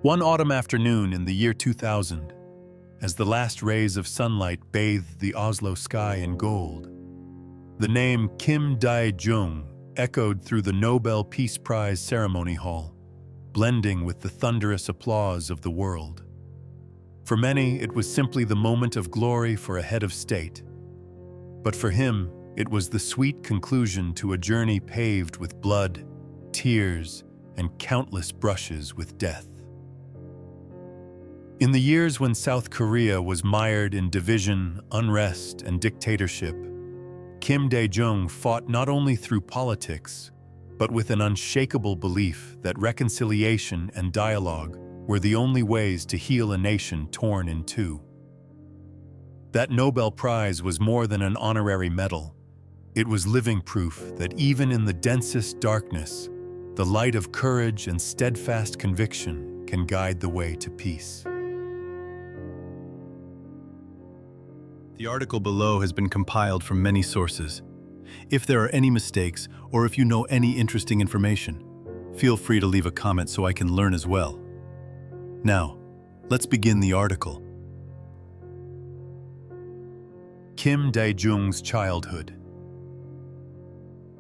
One autumn afternoon in the year 2000, as the last rays of sunlight bathed the Oslo sky in gold, the name Kim Dae Jung echoed through the Nobel Peace Prize ceremony hall, blending with the thunderous applause of the world. For many, it was simply the moment of glory for a head of state. But for him, it was the sweet conclusion to a journey paved with blood, tears, and countless brushes with death. In the years when South Korea was mired in division, unrest, and dictatorship, Kim Dae Jung fought not only through politics, but with an unshakable belief that reconciliation and dialogue were the only ways to heal a nation torn in two. That Nobel Prize was more than an honorary medal. It was living proof that even in the densest darkness, the light of courage and steadfast conviction can guide the way to peace. The article below has been compiled from many sources. If there are any mistakes, or if you know any interesting information, feel free to leave a comment so I can learn as well. Now, let's begin the article. Kim Dae Jung's childhood.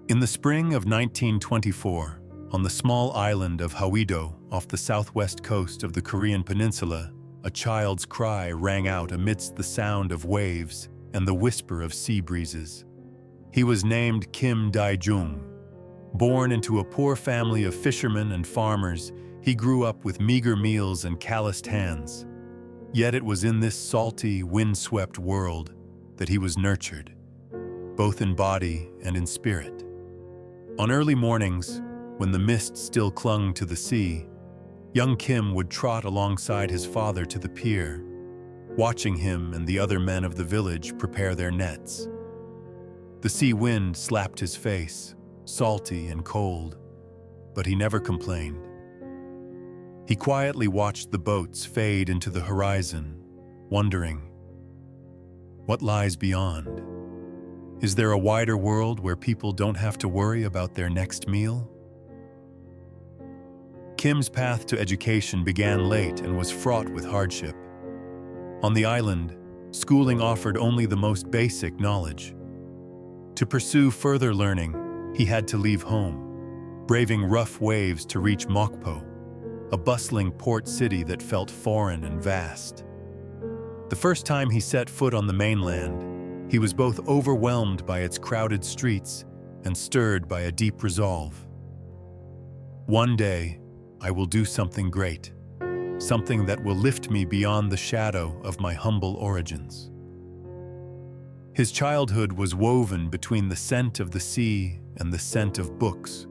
In the spring of 1924, on the small island of Hawido off the southwest coast of the Korean Peninsula, a child's cry rang out amidst the sound of waves and the whisper of sea breezes. He was named Kim Dae Jung. Born into a poor family of fishermen and farmers, he grew up with meager meals and calloused hands. Yet it was in this salty, wind-swept world that he was nurtured, both in body and in spirit. On early mornings, when the mist still clung to the sea, young Kim would trot alongside his father to the pier, watching him and the other men of the village prepare their nets. The sea wind slapped his face, salty and cold, but he never complained. He quietly watched the boats fade into the horizon, wondering, what lies beyond? Is there a wider world where people don't have to worry about their next meal? Kim's path to education began late and was fraught with hardship. On the island, schooling offered only the most basic knowledge. To pursue further learning, he had to leave home, braving rough waves to reach Mokpo, a bustling port city that felt foreign and vast. The first time he set foot on the mainland, he was both overwhelmed by its crowded streets and stirred by a deep resolve. One day, I will do something great, something that will lift me beyond the shadow of my humble origins. His childhood was woven between the scent of the sea and the scent of books,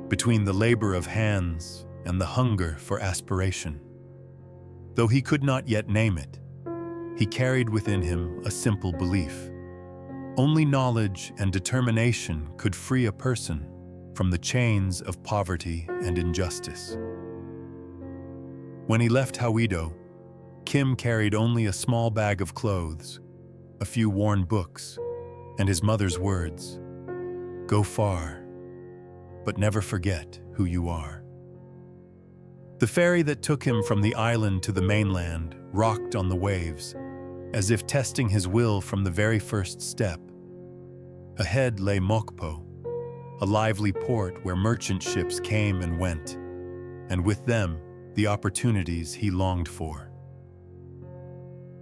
between the labor of hands and the hunger for aspiration. Though he could not yet name it, he carried within him a simple belief. Only knowledge and determination could free a person from the chains of poverty and injustice. When he left Hawido, Kim carried only a small bag of clothes, a few worn books, and his mother's words, "Go far, but never forget who you are." The ferry that took him from the island to the mainland rocked on the waves, as if testing his will from the very first step. Ahead lay Mokpo, a lively port where merchant ships came and went, and with them, the opportunities he longed for.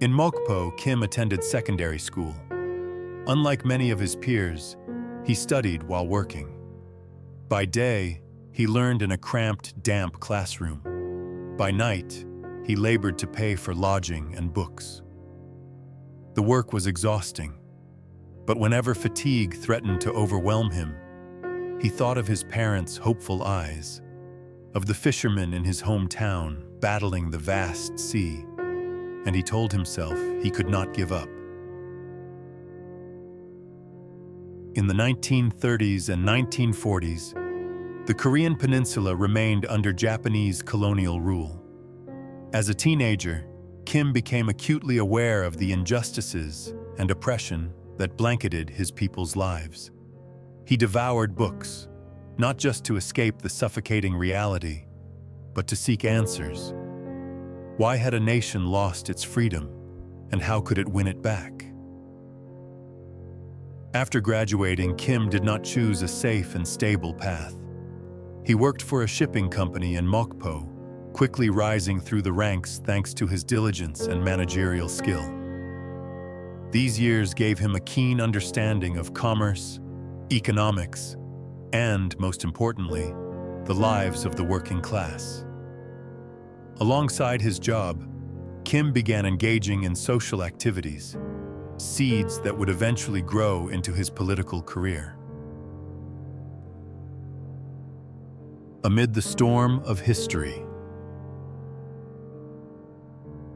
In Mokpo, Kim attended secondary school. Unlike many of his peers, he studied while working. By day, he learned in a cramped, damp classroom. By night, he labored to pay for lodging and books. The work was exhausting, but whenever fatigue threatened to overwhelm him, he thought of his parents' hopeful eyes, of the fishermen in his hometown battling the vast sea, and he told himself he could not give up. In the 1930s and 1940s, the Korean Peninsula remained under Japanese colonial rule. As a teenager, Kim became acutely aware of the injustices and oppression that blanketed his people's lives. He devoured books, not just to escape the suffocating reality, but to seek answers, Why had a nation lost its freedom, and how could it win it back? After graduating, Kim did not choose a safe and stable path. He worked for a shipping company in Mokpo, quickly rising through the ranks thanks to his diligence and managerial skill. These years gave him a keen understanding of commerce, economics, and, most importantly, the lives of the working class. Alongside his job, Kim began engaging in social activities, seeds that would eventually grow into his political career. Amid the storm of history.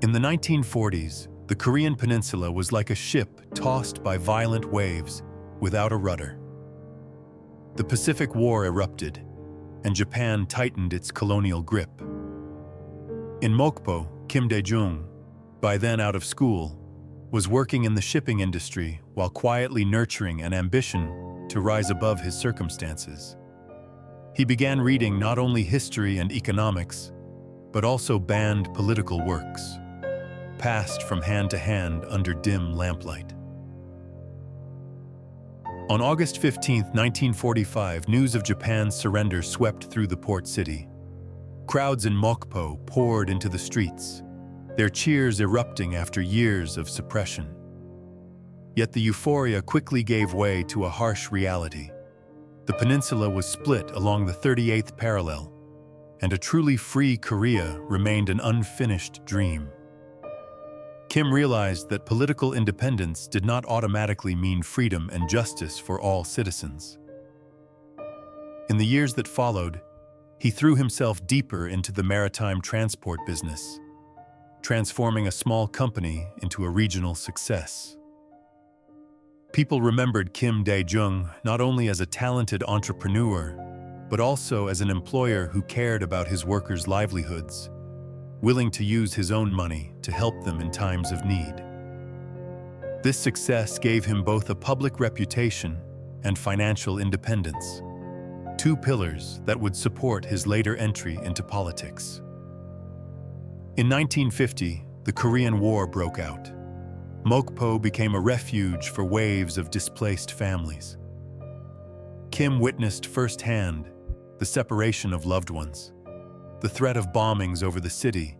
In the 1940s, the Korean Peninsula was like a ship tossed by violent waves without a rudder. The Pacific War erupted, and Japan tightened its colonial grip. In Mokpo, Kim Dae Jung, by then out of school, was working in the shipping industry while quietly nurturing an ambition to rise above his circumstances. He began reading not only history and economics, but also banned political works, passed from hand to hand under dim lamplight. On August 15, 1945, news of Japan's surrender swept through the port city. Crowds in Mokpo poured into the streets, their cheers erupting after years of suppression. Yet the euphoria quickly gave way to a harsh reality. The peninsula was split along the 38th parallel, and a truly free Korea remained an unfinished dream. Kim realized that political independence did not automatically mean freedom and justice for all citizens. In the years that followed, he threw himself deeper into the maritime transport business, transforming a small company into a regional success. People remembered Kim Dae Jung not only as a talented entrepreneur, but also as an employer who cared about his workers' livelihoods, willing to use his own money to help them in times of need. This success gave him both a public reputation and financial independence, two pillars that would support his later entry into politics. In 1950, the Korean War broke out. Mokpo became a refuge for waves of displaced families. Kim witnessed firsthand the separation of loved ones, the threat of bombings over the city,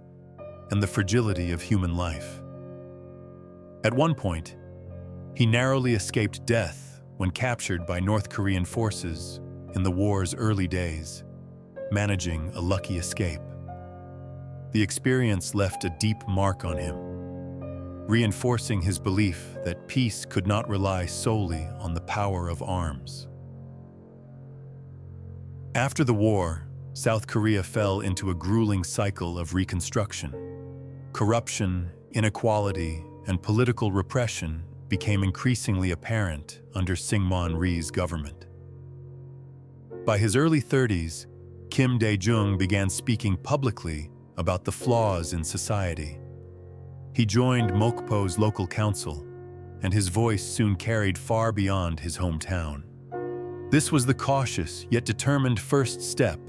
and the fragility of human life. At one point, he narrowly escaped death when captured by North Korean forces in the war's early days, managing a lucky escape. The experience left a deep mark on him, reinforcing his belief that peace could not rely solely on the power of arms. After the war, South Korea fell into a grueling cycle of reconstruction. Corruption, inequality, and political repression became increasingly apparent under Syngman Rhee's government. By his early 30s, Kim Dae Jung began speaking publicly about the flaws in society. He joined Mokpo's local council, and his voice soon carried far beyond his hometown. This was the cautious yet determined first step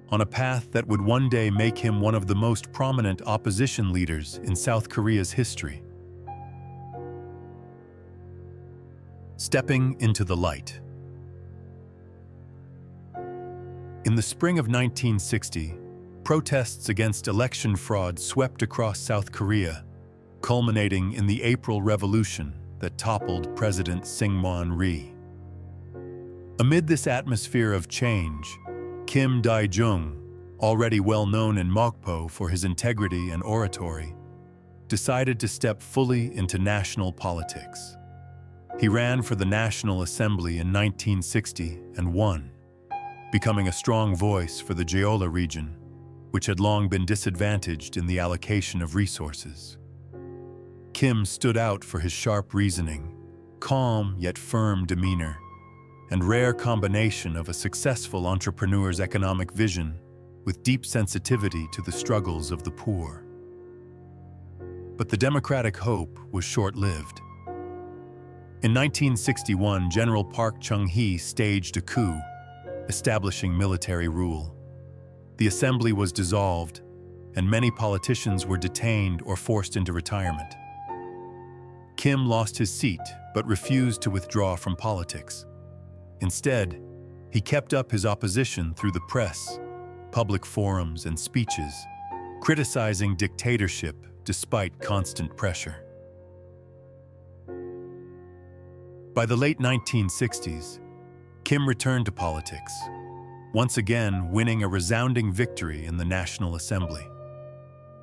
on a path that would one day make him one of the most prominent opposition leaders in South Korea's history. Stepping into the light. In the spring of 1960, protests against election fraud swept across South Korea, culminating in the April Revolution that toppled President Syngman Rhee. Amid this atmosphere of change, Kim Dae Jung, already well known in Mokpo for his integrity and oratory, decided to step fully into national politics. He ran for the National Assembly in 1960 and won, becoming a strong voice for the Jeolla region, which had long been disadvantaged in the allocation of resources. Kim stood out for his sharp reasoning, calm yet firm demeanor, and rare combination of a successful entrepreneur's economic vision with deep sensitivity to the struggles of the poor. But the democratic hope was short-lived. In 1961, General Park Chung-hee staged a coup, establishing military rule. The assembly was dissolved, and many politicians were detained or forced into retirement. Kim lost his seat but refused to withdraw from politics. Instead, he kept up his opposition through the press, public forums, and speeches, criticizing dictatorship despite constant pressure. By the late 1960s, Kim returned to politics, once again winning a resounding victory in the National Assembly.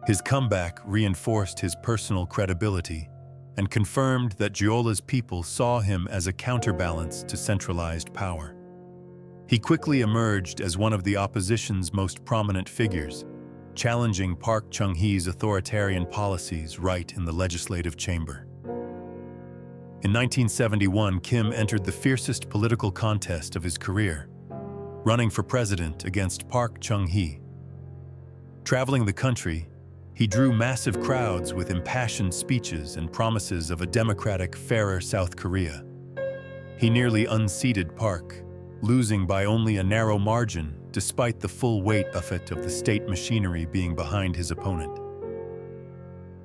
His comeback reinforced his personal credibility and confirmed that Jeolla's people saw him as a counterbalance to centralized power. He quickly emerged as one of the opposition's most prominent figures, challenging Park Chung-hee's authoritarian policies right in the legislative chamber. In 1971, Kim entered the fiercest political contest of his career, running for president against Park Chung-hee. Traveling the country, he drew massive crowds with impassioned speeches and promises of a democratic, fairer South Korea. He nearly unseated Park, losing by only a narrow margin despite the full weight of the state machinery being behind his opponent.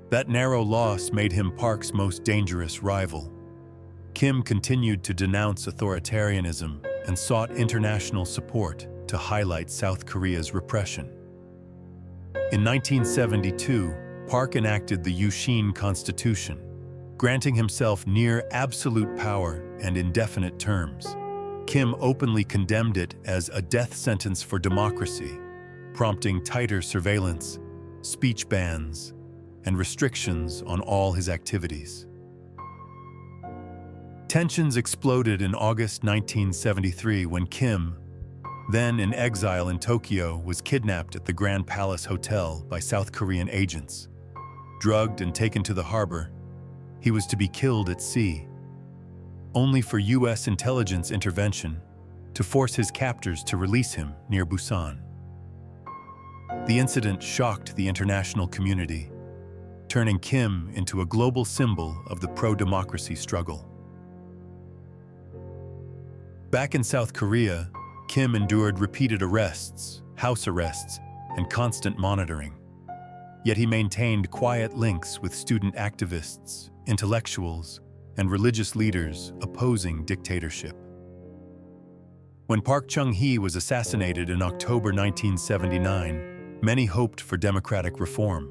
That narrow loss made him Park's most dangerous rival. Kim continued to denounce authoritarianism and sought international support to highlight South Korea's repression. In 1972, Park enacted the Yushin Constitution, granting himself near absolute power and indefinite terms. Kim openly condemned it as a death sentence for democracy, prompting tighter surveillance, speech bans, and restrictions on all his activities. Tensions exploded in August 1973 when Kim, then in exile in Tokyo, was kidnapped at the Grand Palace Hotel by South Korean agents. Drugged and taken to the harbor, he was to be killed at sea, only for U.S. intelligence intervention to force his captors to release him near Busan. The incident shocked the international community, turning Kim into a global symbol of the pro-democracy struggle. Back in South Korea, Kim endured repeated arrests, house arrests, and constant monitoring. Yet he maintained quiet links with student activists, intellectuals, and religious leaders opposing dictatorship. When Park Chung-hee was assassinated in October 1979, many hoped for democratic reform.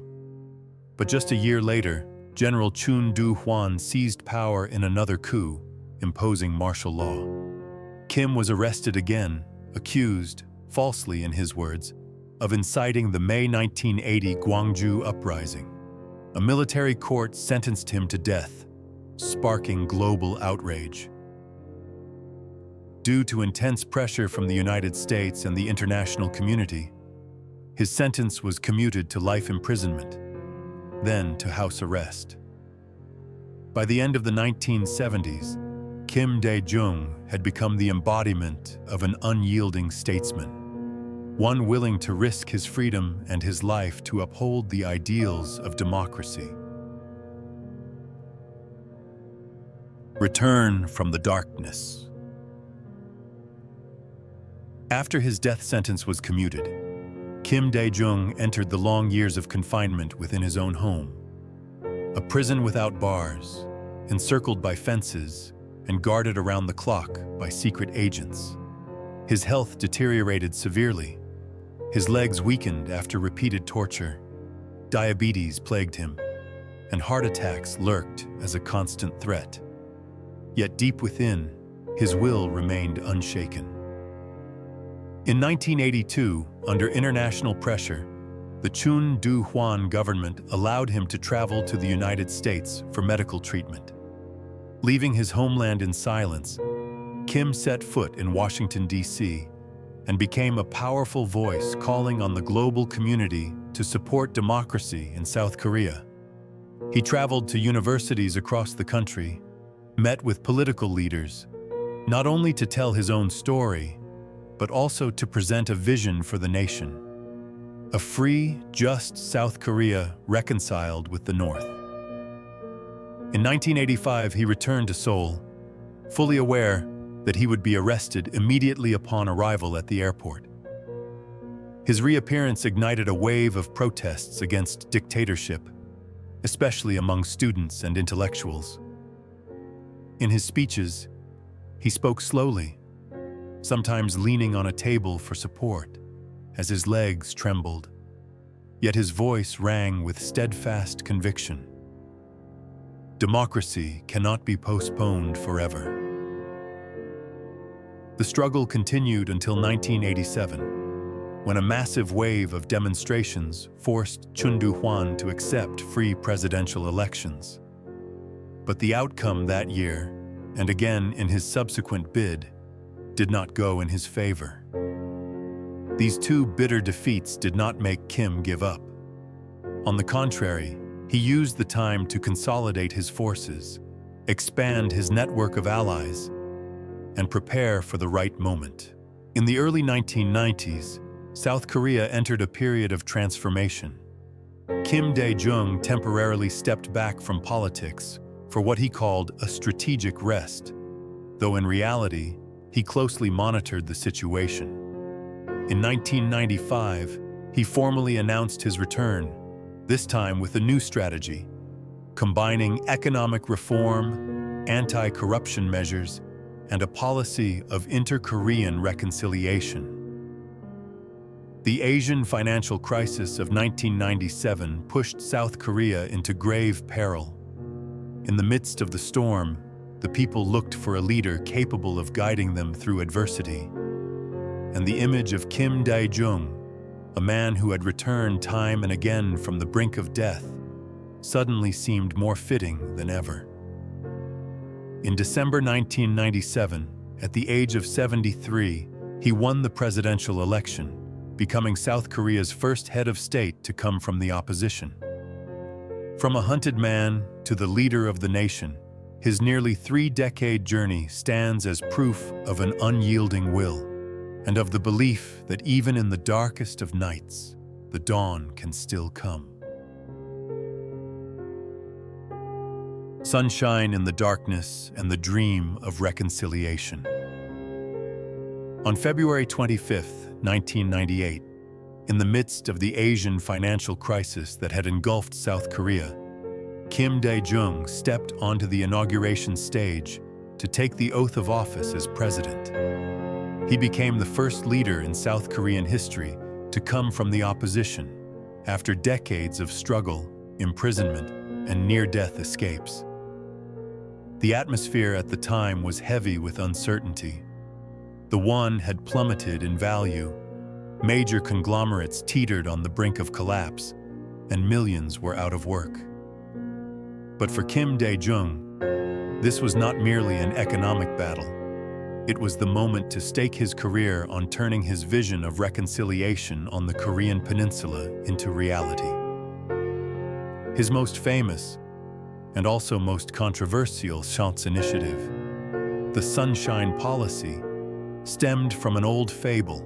But just a year later, General Chun Do-hwan seized power in another coup, imposing martial law. Kim was arrested again, accused, falsely in his words, of inciting the May 1980 Gwangju uprising. A military court sentenced him to death, sparking global outrage. Due to intense pressure from the United States and the international community, his sentence was commuted to life imprisonment, then to house arrest. By the end of the 1970s, Kim Dae Jung had become the embodiment of an unyielding statesman, one willing to risk his freedom and his life to uphold the ideals of democracy. Return from the darkness. After his death sentence was commuted, Kim Dae Jung entered the long years of confinement within his own home, a prison without bars, encircled by fences, and guarded around the clock by secret agents. His health deteriorated severely. His legs weakened after repeated torture. Diabetes plagued him, and heart attacks lurked as a constant threat. Yet deep within, his will remained unshaken. In 1982, under international pressure, the Chun Do-hwan government allowed him to travel to the United States for medical treatment. Leaving his homeland in silence, Kim set foot in Washington, D.C., and became a powerful voice calling on the global community to support democracy in South Korea. He traveled to universities across the country, met with political leaders, not only to tell his own story, but also to present a vision for the nation. A free, just South Korea reconciled with the North. In 1985, he returned to Seoul, fully aware that he would be arrested immediately upon arrival at the airport. His reappearance ignited a wave of protests against dictatorship, especially among students and intellectuals. In his speeches, he spoke slowly, sometimes leaning on a table for support as his legs trembled, yet his voice rang with steadfast conviction. Democracy cannot be postponed forever. The struggle continued until 1987, when a massive wave of demonstrations forced Chun Doo-hwan to accept free presidential elections. But the outcome that year, and again in his subsequent bid, did not go in his favor. These two bitter defeats did not make Kim give up. On the contrary, he used the time to consolidate his forces, expand his network of allies, and prepare for the right moment. In the early 1990s, South Korea entered a period of transformation. Kim Dae Jung temporarily stepped back from politics for what he called a strategic rest, though in reality, he closely monitored the situation. In 1995, he formally announced his return, this time with a new strategy, combining economic reform, anti-corruption measures, and a policy of inter-Korean reconciliation. The Asian financial crisis of 1997 pushed South Korea into grave peril. In the midst of the storm, the people looked for a leader capable of guiding them through adversity. And the image of Kim Dae Jung, a man who had returned time and again from the brink of death, suddenly seemed more fitting than ever. In December 1997, at the age of 73, he won the presidential election, becoming South Korea's first head of state to come from the opposition. From a hunted man to the leader of the nation, his nearly three-decade journey stands as proof of an unyielding will, and of the belief that even in the darkest of nights, the dawn can still come. Sunshine in the darkness and the dream of reconciliation. On February 25, 1998, in the midst of the Asian financial crisis that had engulfed South Korea, Kim Dae Jung stepped onto the inauguration stage to take the oath of office as president. He became the first leader in South Korean history to come from the opposition after decades of struggle, imprisonment, and near-death escapes. The atmosphere at the time was heavy with uncertainty. The won had plummeted in value, major conglomerates teetered on the brink of collapse, and millions were out of work. But for Kim Dae Jung, this was not merely an economic battle. It was the moment to stake his career on turning his vision of reconciliation on the Korean Peninsula into reality. His most famous, and also most controversial chance initiative, the Sunshine Policy, stemmed from an old fable.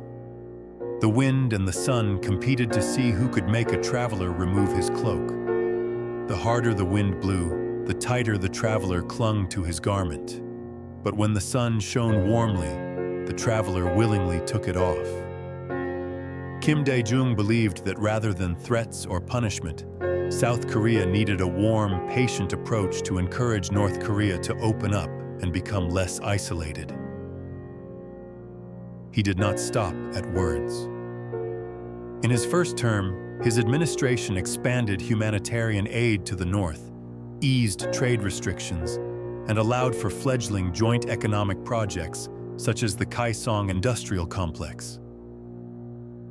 The wind and the sun competed to see who could make a traveler remove his cloak. The harder the wind blew, the tighter the traveler clung to his garment. But when the sun shone warmly, the traveler willingly took it off. Kim Dae Jung believed that rather than threats or punishment, South Korea needed a warm, patient approach to encourage North Korea to open up and become less isolated. He did not stop at words. In his first term, his administration expanded humanitarian aid to the North, eased trade restrictions, and allowed for fledgling joint economic projects such as the Kaesong Industrial Complex.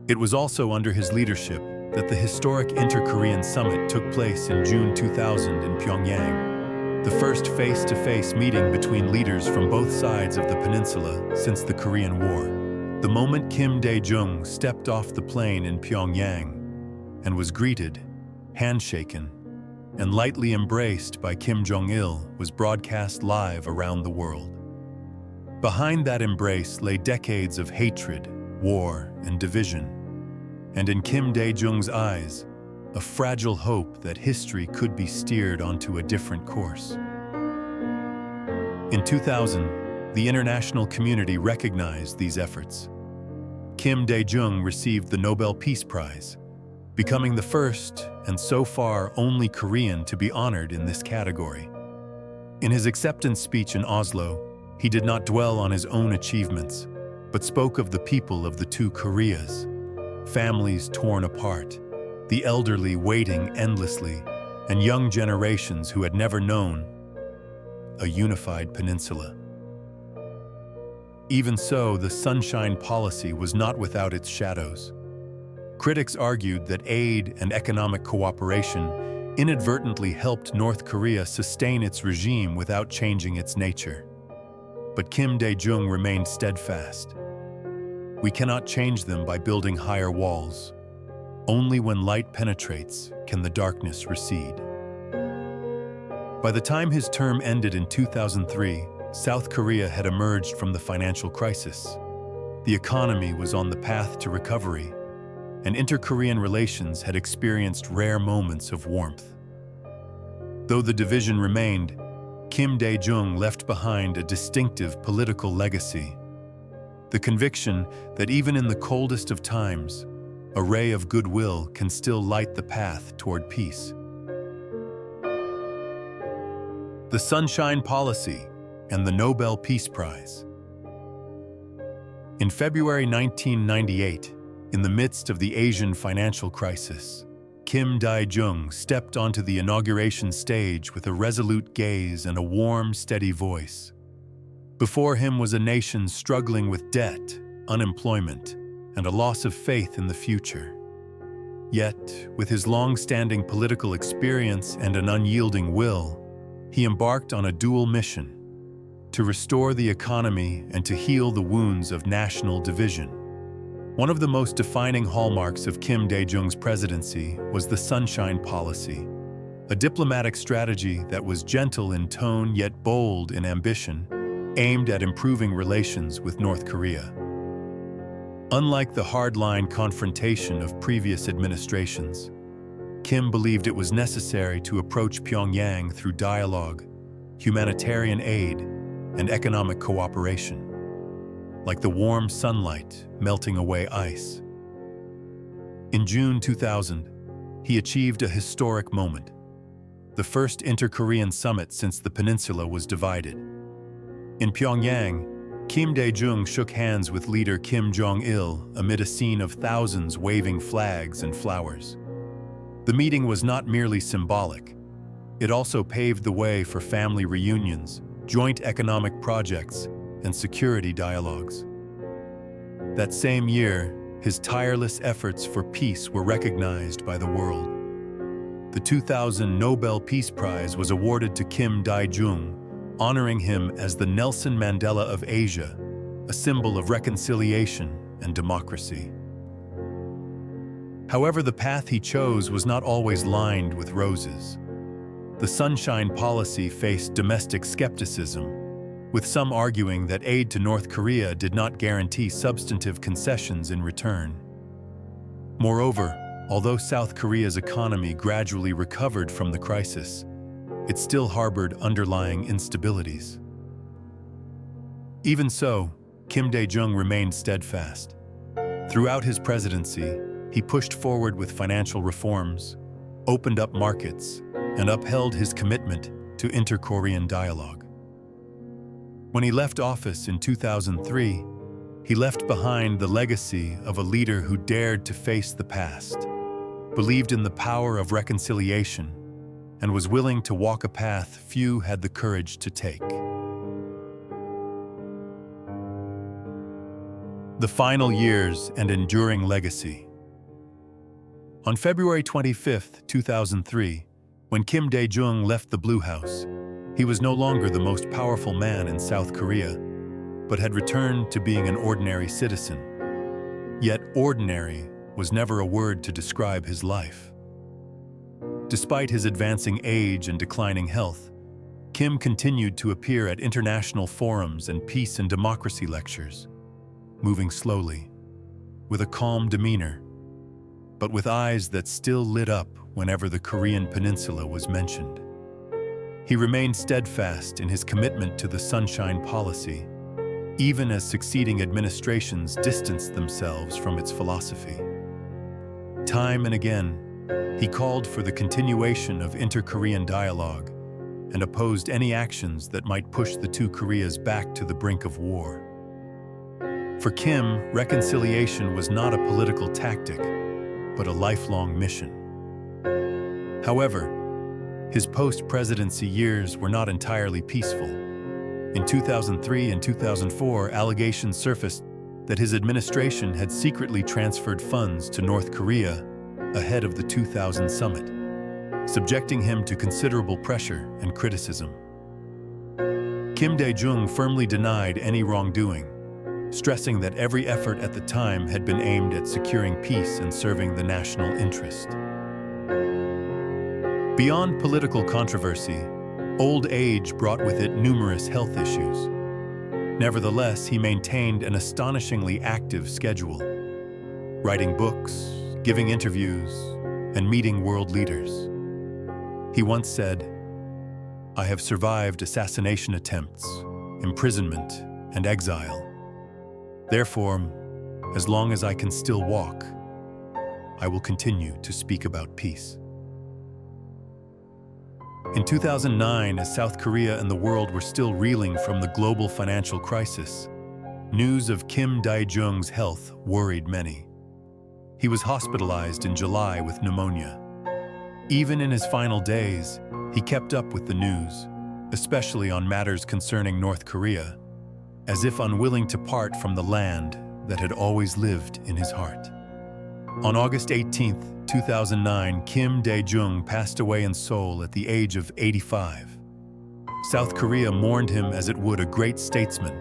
It was also under his leadership that the historic Inter-Korean Summit took place in June 2000 in Pyongyang, the first face-to-face meeting between leaders from both sides of the peninsula since the Korean War. The moment Kim Dae Jung stepped off the plane in Pyongyang and was greeted, handshaken, and lightly embraced by Kim Jong-il was broadcast live around the world. Behind that embrace lay decades of hatred, war, and division, and in Kim Dae Jung's eyes, a fragile hope that history could be steered onto a different course. In 2000, the international community recognized these efforts. Kim Dae Jung received the Nobel Peace Prize, becoming the first and so far only Korean to be honored in this category. In his acceptance speech in Oslo, he did not dwell on his own achievements, but spoke of the people of the two Koreas, families torn apart, the elderly waiting endlessly, and young generations who had never known a unified peninsula. Even so, the Sunshine Policy was not without its shadows. Critics argued that aid and economic cooperation inadvertently helped North Korea sustain its regime without changing its nature. But Kim Dae Jung remained steadfast. We cannot change them by building higher walls. Only when light penetrates can the darkness recede. By the time his term ended in 2003, South Korea had emerged from the financial crisis. The economy was on the path to recovery, and inter-Korean relations had experienced rare moments of warmth. Though the division remained, Kim Dae Jung left behind a distinctive political legacy. The conviction that even in the coldest of times, a ray of goodwill can still light the path toward peace. The Sunshine Policy and the Nobel Peace Prize. In February 1998, in the midst of the Asian financial crisis, Kim Dae Jung stepped onto the inauguration stage with a resolute gaze and a warm, steady voice. Before him was a nation struggling with debt, unemployment, and a loss of faith in the future. Yet, with his long-standing political experience and an unyielding will, he embarked on a dual mission: to restore the economy and to heal the wounds of national division. One of the most defining hallmarks of Kim Dae Jung's presidency was the Sunshine Policy, a diplomatic strategy that was gentle in tone yet bold in ambition, aimed at improving relations with North Korea. Unlike the hardline confrontation of previous administrations, Kim believed it was necessary to approach Pyongyang through dialogue, humanitarian aid, and economic cooperation, like the warm sunlight melting away ice. In June 2000, he achieved a historic moment, the first inter-Korean summit since the peninsula was divided. In Pyongyang, Kim Dae Jung shook hands with leader Kim Jong-il amid a scene of thousands waving flags and flowers. The meeting was not merely symbolic. It also paved the way for family reunions, joint economic projects, and security dialogues. That same year, his tireless efforts for peace were recognized by the world. The 2000 Nobel Peace Prize was awarded to Kim Dae Jung, honoring him as the Nelson Mandela of Asia, a symbol of reconciliation and democracy. However, the path he chose was not always lined with roses. The Sunshine Policy faced domestic skepticism, with some arguing that aid to North Korea did not guarantee substantive concessions in return. Moreover, although South Korea's economy gradually recovered from the crisis, it still harbored underlying instabilities. Even so, Kim Dae Jung remained steadfast. Throughout his presidency, he pushed forward with financial reforms, opened up markets, and upheld his commitment to inter-Korean dialogue. When he left office in 2003, he left behind the legacy of a leader who dared to face the past, believed in the power of reconciliation, and was willing to walk a path few had the courage to take. The final years and enduring legacy. On February 25, 2003, when Kim Dae Jung left the Blue House, he was no longer the most powerful man in South Korea, but had returned to being an ordinary citizen. Yet ordinary was never a word to describe his life. Despite his advancing age and declining health, Kim continued to appear at international forums and peace and democracy lectures, moving slowly, with a calm demeanor, but with eyes that still lit up whenever the Korean Peninsula was mentioned. He remained steadfast in his commitment to the Sunshine Policy, even as succeeding administrations distanced themselves from its philosophy. Time and again, he called for the continuation of inter-Korean dialogue and opposed any actions that might push the two Koreas back to the brink of war. For Kim, reconciliation was not a political tactic, but a lifelong mission. However, his post-presidency years were not entirely peaceful. In 2003 and 2004, allegations surfaced that his administration had secretly transferred funds to North Korea ahead of the 2000 summit, subjecting him to considerable pressure and criticism. Kim Dae Jung firmly denied any wrongdoing, stressing that every effort at the time had been aimed at securing peace and serving the national interest. Beyond political controversy, old age brought with it numerous health issues. Nevertheless, he maintained an astonishingly active schedule, writing books, giving interviews, and meeting world leaders. He once said, "I have survived assassination attempts, imprisonment, and exile. Therefore, as long as I can still walk, I will continue to speak about peace." In 2009, as South Korea and the world were still reeling from the global financial crisis, news of Kim Dae Jung's health worried many. He was hospitalized in July with pneumonia. Even in his final days, he kept up with the news, especially on matters concerning North Korea, as if unwilling to part from the land that had always lived in his heart. On August 18, 2009, Kim Dae Jung passed away in Seoul at the age of 85. South Korea mourned him as it would a great statesman,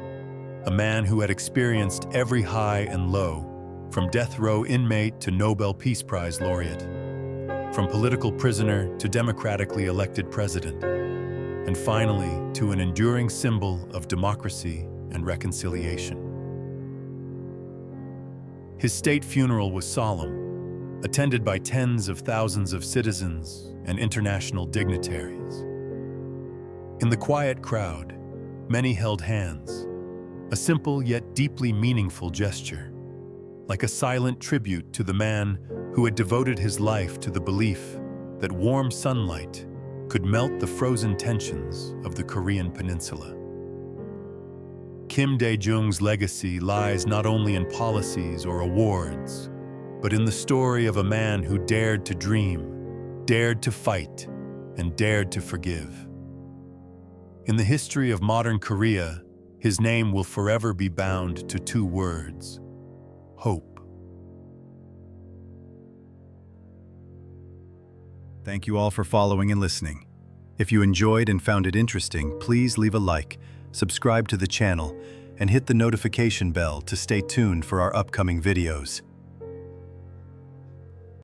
a man who had experienced every high and low, from death row inmate to Nobel Peace Prize laureate, from political prisoner to democratically elected president, and finally to an enduring symbol of democracy and reconciliation. His state funeral was solemn, attended by tens of thousands of citizens and international dignitaries. In the quiet crowd, many held hands, a simple yet deeply meaningful gesture, like a silent tribute to the man who had devoted his life to the belief that warm sunlight could melt the frozen tensions of the Korean Peninsula. Kim Dae Jung's legacy lies not only in policies or awards, but in the story of a man who dared to dream, dared to fight, and dared to forgive. In the history of modern Korea, his name will forever be bound to two words: hope. Thank you all for following and listening. If you enjoyed and found it interesting, please leave a like, subscribe to the channel, and hit the notification bell to stay tuned for our upcoming videos.